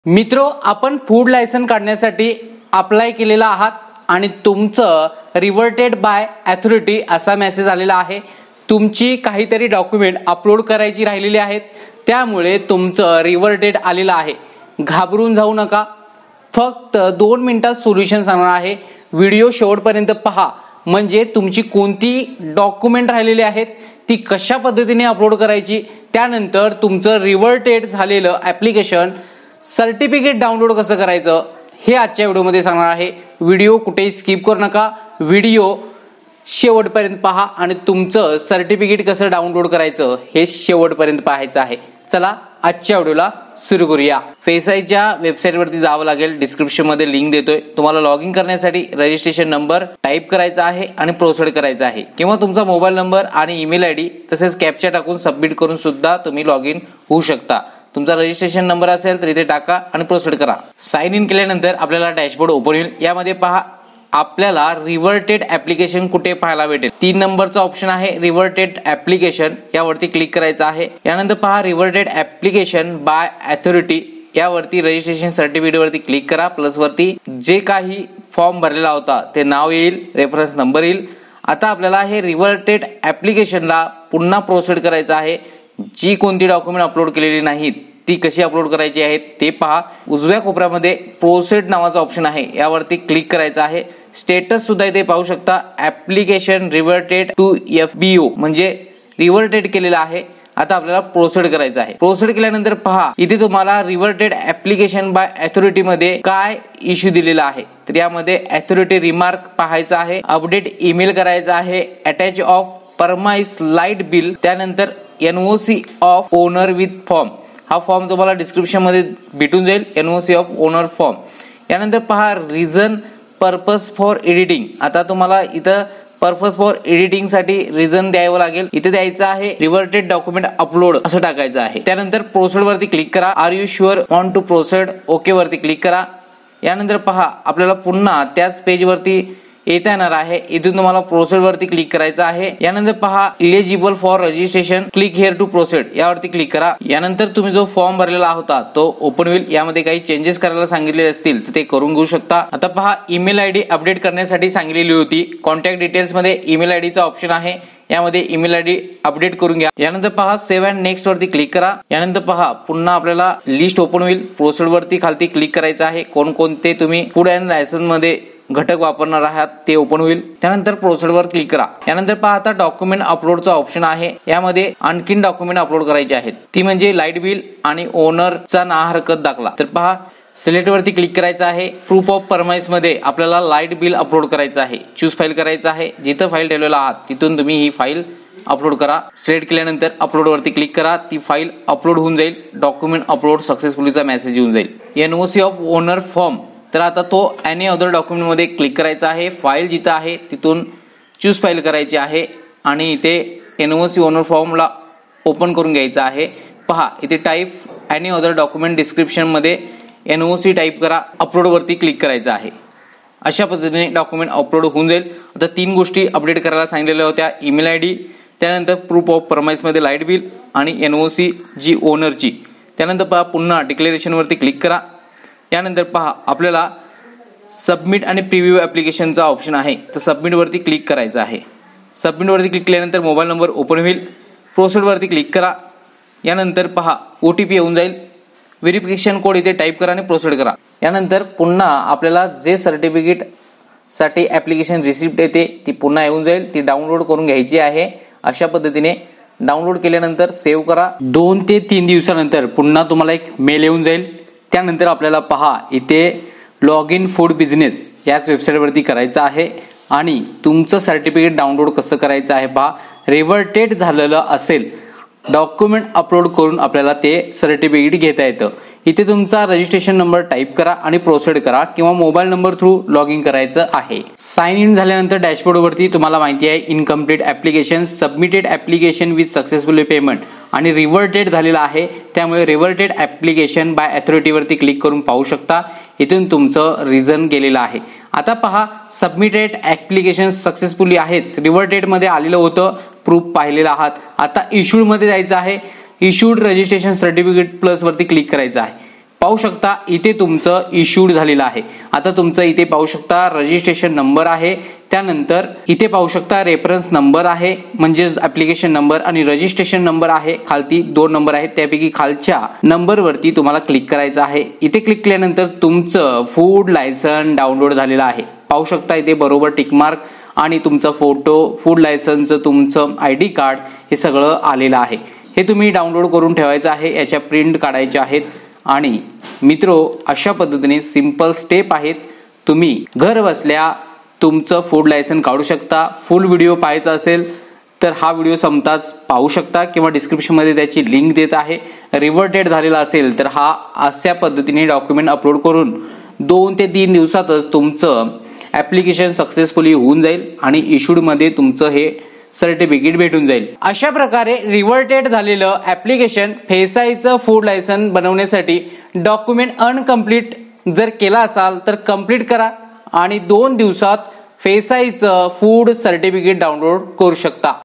मित्रो, आपण food licence काढण्यासाठी अप्लाय केलेला आहात आणि तुमचं रिव्हर्टेड बाय अथॉरिटी असा मेसेज आलेला आहे। तुमची काहीतरी डॉक्युमेंट अपलोड करायची राहिलेली आहेत, त्यामुळे तुमचं रिव्हर्टेड आलेलं आहे। घाबरून जाऊ नका, फक्त 2 मिनिटात सोल्युशन सांगणार आहे। व्हिडिओ शेवटपर्यंत पहा, म्हणजे तुमची कोणती डॉक्युमेंट राहिलेली आहेत ती कशा पद्धतीने अपलोड करायची, त्यानंतर तुमचं रिव्हर्टेड झालेलं ॲप्लिकेशन सर्टिफिकेट डाउनलोड कसं करायचं हे आजच्या व्हिडिओमध्ये सांगणार आहे। व्हिडिओ कुठेही स्किप करू नका, व्हिडिओ शेवटपर्यंत पहा आणि तुमचं सर्टिफिकेट कसं डाउनलोड करायचं हे शेवटपर्यंत पाहायचं आहे। चला आजच्या व्हिडिओला सुरू करूया। फेसाईच्या वेबसाईटवरती जावं लागेल, डिस्क्रिप्शन मध्ये लिंक देतोय। तुम्हाला लॉग इन करण्यासाठी रजिस्ट्रेशन नंबर टाईप करायचा आहे आणि प्रोसीड करायचं आहे, किंवा तुमचा मोबाईल नंबर आणि ईमेल आयडी तसेच कॅप्चा टाकून सबमिट करून सुद्धा तुम्ही लॉग इन होऊ शकता। तुमचा रजिस्ट्रेशन नंबर असेल तर इथे टाका आणि प्रोसीड करा। साइन इन केल्यानंतर आपल्याला डॅशबोर्ड ओपन होईल। यामध्ये पहा, आपल्याला रिव्हर्टेड ॲप्लिकेशन कुठे पाहायला भेटेल। 3 नंबरचा ऑप्शन आहे रिव्हर्टेड ॲप्लिकेशन, यावरती क्लिक करायचं आहे। यानंतर पहा रिव्हर्टेड ॲप्लिकेशन बाय अथॉरिटी, यावरती रजिस्ट्रेशन सर्टिफिकेट वरती क्लिक करा। प्लस वरती जे काही फॉर्म भरलेला होता ते नाव येईल, रेफरन्स नंबर येईल। आता आपल्याला हे रिव्हर्टेड ॲप्लिकेशनला पुन्हा प्रोसीड करायचं आहे। जी कोणती डॉक्युमेंट अपलोड केलेली नाहीत ती कशी अपलोड करायची आहे ते पहा। उजव्या कोपऱ्यामध्ये प्रोसीड नावाचा ऑप्शन आहे, यावरती क्लिक करायचं आहे। स्टेटस सुद्धा इथे पाहू शकता, ॲप्लिकेशन रिव्हर्टेड टू FBO, म्हणजे रिव्हर्टेड केलेला आहे। आता आपल्याला प्रोसीड करायचं आहे। प्रोसीड केल्यानंतर पहा, इथे तुम्हाला रिव्हर्टेड ॲप्लिकेशन बाय अथॉरिटी मध्ये काय इश्यू दिलेला आहे, तर यामध्ये अथॉरिटी रिमार्क पाहायचा आहे, अपडेट ईमेल करायचा आहे, अटॅच ऑफ परमाइस लाईट बिल, त्यानंतर NOC of owner with form, हा फॉर्म तुम्हाला डिस्क्रिप्शन मध्ये भेटून जाईल, NOC ऑफ ओनर फॉर्म। यानंतर पहा रिझन पर्पज फॉर एडिटिंग, आता तुम्हाला इथं पर्पज फॉर एडिटिंग साठी रिझन द्यावं लागेल। इथे द्यायचं आहे रिव्हर्टेड डॉक्युमेंट अपलोड असं टाकायचं आहे। त्यानंतर प्रोसीड वरती क्लिक करा। Are you sure want to proceed, okay वरती क्लिक करा। यानंतर पहा आपल्याला पुन्हा त्याच पेज वरती येता येणार आहे, इथून तुम्हाला प्रोसीड वरती क्लिक करायचं आहे। यानंतर पहा eligible for registration, click here to proceed, यावरती क्लिक करा। यानंतर तुम्ही जो फॉर्म भरलेला होता तो ओपन होईल। यामध्ये काही चेंजेस करायला सांगितले असतील तर ते करून घेऊ शकता। आता पहा ईमेल आयडी अपडेट करण्यासाठी सांगितलेली होती। कॉन्टॅक्ट डिटेल्स मध्ये ईमेल आयडीचा ऑप्शन आहे, यामध्ये ईमेल आयडी अपडेट करून घ्या। यानंतर पहा सेव्ह अँड नेक्स्ट वरती क्लिक करा। यानंतर पहा पुन्हा आपल्याला लिस्ट ओपन होईल। प्रोसीड वरती खालती क्लिक करायचं आहे, कोणकोणते तुम्ही फूड अँड लायसन मध्ये घटक वापरणार आहात ते ओपन होईल। त्यानंतर प्रोसीड वर क्लिक करा। यानंतर पहा आता डॉक्युमेंट अपलोडचा ऑप्शन आहे, यामध्ये आणखीन डॉक्युमेंट अपलोड करायची आहेत, ती म्हणजे लाईट बिल आणि ओनरचा ना हरकत दाखला। तर पहा सिलेक्ट वरती क्लिक करायचं आहे। प्रूफ ऑफ परमाइस मध्ये आपल्याला लाईट बिल अपलोड करायचं आहे, चूज फाईल करायचं आहे। जिथं फाईल ठेवलेला आहात तिथून तुम्ही ही फाईल अपलोड करा। सिलेक्ट केल्यानंतर अपलोड वरती क्लिक करा, ती फाईल अपलोड होऊन जाईल। डॉक्युमेंट अपलोड सक्सेसफुलीचा मेसेज येऊन जाईल। NOC ऑफ ओनर फॉर्म, तर आता तो एनी अदर डॉक्युमेंट मध्ये क्लिक करायचा आहे। फाईल जिथं आहे तिथून चूज फाईल करायची आहे आणि इथे NOC ओनर फॉर्मला ओपन करून घ्यायचं आहे। पहा इथे type any other document, description मध्ये NOC टाईप करा, अपलोड वरती क्लिक करायचं आहे। अशा पद्धतीने डॉक्युमेंट अपलोड होऊन जाईल। आता 3 गोष्टी अपडेट करायला सांगितलेल्या होत्या, ईमेल आयडी, त्यानंतर प्रूफ ऑफ परमाइस मध्ये लाईट बिल आणि NOC जी ओनरची। त्यानंतर पहा पुन्हा डिक्लेरेशन वरती क्लिक करा। यानंतर पहा आपल्याला सबमिट आणि प्रिव्ह्यू ॲप्लिकेशनचा ऑप्शन आहे, तर सबमिट वरती क्लिक करायचं आहे। सबमिट वरती क्लिक केल्यानंतर मोबाईल नंबर ओपन होईल। प्रोसीड वरती क्लिक करा। यानंतर पहा OTP येऊन जाईल, व्हेरिफिकेशन कोड इथे टाईप करा आणि प्रोसीड करा। यानंतर पुन्हा आपल्याला जे सर्टिफिकेट साठी ॲप्लिकेशन रिसिप्ट येते ती पुन्हा येऊन जाईल, ती डाउनलोड करून घ्यायची आहे। अशा पद्धतीने डाउनलोड केल्यानंतर सेव्ह करा। 2 ते 3 दिवसानंतर पुन्हा तुम्हाला एक मेल येऊन जाईल। त्यानंतर आपल्याला पहा इथे लॉग इन फूड बिझनेस याच वेबसाईटवरती करायचं आहे आणि तुमचं सर्टिफिकेट डाउनलोड कसं करायचं आहे पहा। रिव्हर्टेड झालेलं असेल डॉक्युमेंट अपलोड करून आपल्याला ते सर्टिफिकेट घेता येतं। इथे तुमचा रजिस्ट्रेशन नंबर टाईप करा आणि प्रोसीड करा, किंवा mobile number through log in करायचं आहे। साइन इन झाल्यानंतर डॅशबोर्ड वरती तुम्हाला माहिती आहे incomplete application, submitted application with successful payment आणि रिव्हर्टेड झालेला आहे, त्यामुळे रिव्हर्टेड ॲप्लिकेशन बाय अथॉरिटी वरती क्लिक करून पाहू शकता इथून तुमचं रिझन गेलेलं आहे। आता पहा सबमिटेड ॲप्लिकेशन सक्सेसफुली आहेच, रिव्हर्टेड मध्ये आलेलं होतं, प्रूफ पाहिलेला आहात। आता इश्यूड मध्ये जायचं आहे, इश्यूड रजिस्ट्रेशन सर्टिफिकेट प्लस वरती क्लिक करायचं आहे। पाहू शकता इथे तुमचं इश्यूड झालेलं आहे. आता तुमचं इथे पाहू शकता रजिस्ट्रेशन नंबर आहे, त्यानंतर इथे पाहू शकता रेफरन्स नंबर आहे म्हणजेच ऍप्लिकेशन नंबर आणि रजिस्ट्रेशन नंबर आहे. खालती 2 नंबर आहेत, त्यापैकी खालच्या नंबरवरती तुम्हाला क्लिक करायचं आहे. इथे क्लिक केल्यानंतर तुमचं फूड लायसन डाउनलोड झालेलं आहे. पाहू शकता इथे बरोबर टिकमार्क आणि तुमचा फोटो, फूड लायसनचं तुमचं ID कार्ड हे सगळं आलेलं आहे. हे तुम्ही डाउनलोड करून ठेवायचं आहे, याच्या प्रिंट काढायच्या आहेत. आणि मित्रो, अशा पद्धतीने सिंपल स्टेप आहेत. तुम्ही घर बसल्या तुमचं फूड लायसन काढू शकता. फुल व्हिडिओ पाहायचा असेल तर हा व्हिडिओ संपताच पाहू शकता किंवा डिस्क्रिप्शनमध्ये त्याची लिंक देत आहे. रिव्हर्टेड झालेला असेल तर हा अशा पद्धतीने डॉक्युमेंट अपलोड करून 2 ते 3 दिवसातच तुमचं ऍप्लिकेशन सक्सेसफुली होऊन जाईल आणि इश्यूड मध्ये तुमचं हे सर्टिफिकेट भेटून जाईल. अशा प्रकारे रिव्हर्टेड झालेलं ऍप्लिकेशन फेसाईचं फूड लायसन बनवण्यासाठी डॉक्युमेंट अनकम्प्लीट जर केला असाल तर कम्प्लीट करा आणि 2 दिवसात फेसाईचं फूड सर्टिफिकेट डाउनलोड करू शकता.